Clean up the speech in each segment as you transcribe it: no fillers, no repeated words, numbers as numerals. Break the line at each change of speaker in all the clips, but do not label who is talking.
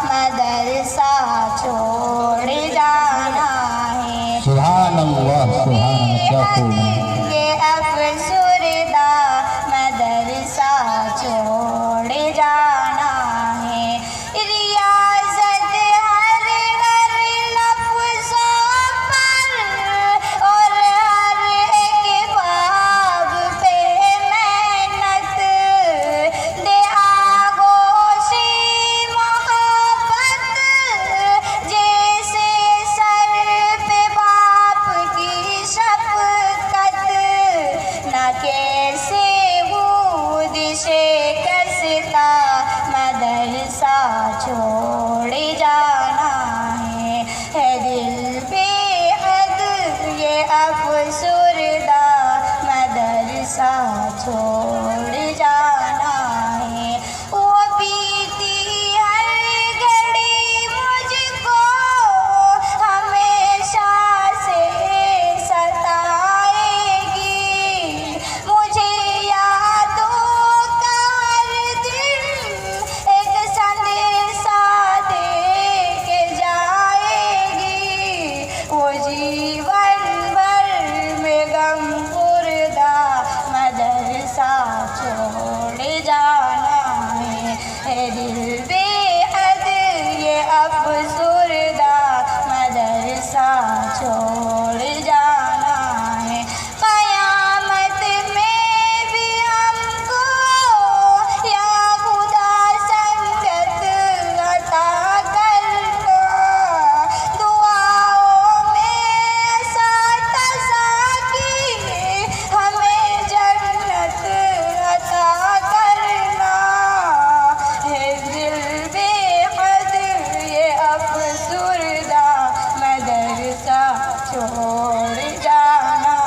मदरसा छोड़ जाना है।
सुभान अल्लाह, सुभान अल्लाह।
ये अफसरदा मदरसा छोड़ जाना है। रियाज़त हर हर लफ्ज़ों पर और हर एक बाब पे मेहनत दे आगोशी मोहब्बत जैसे सर पे बाप की शफ़क़त न कैसे बूद शिकस्ता मदरसा छोड़ जाना है दिल बेहद ये अफसरदा मदरसा छोड़ जाना है। वो बीती हर घड़ी मुझको हमेशा से सताएगी, मुझे यादों का हर दिन एक संदेशा दे के जाएगी। वो जीवन भर में गम खुर्दा मदरसा छोड़ जाना है दिल बेहद ये अफसरदा मदरसा छोड़ जाना है। क़यामत में भी हमको या खुदा संगत अता करना, दुआओं में साथ साकी हमें जन्नत अता करना है दिल बेहद ये अफसरदा मदरसा छोड़ जाना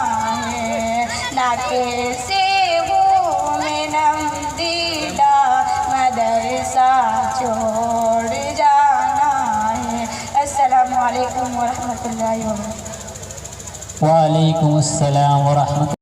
है। ना कैसे वो में नमदीदा मदरसा छोड़ जाना है। अस्सलामु अलैकुम व रहमतुल्लाहि व बरकातुहू।
वालेकुम अस्सलाम व रहमतुल्लाह।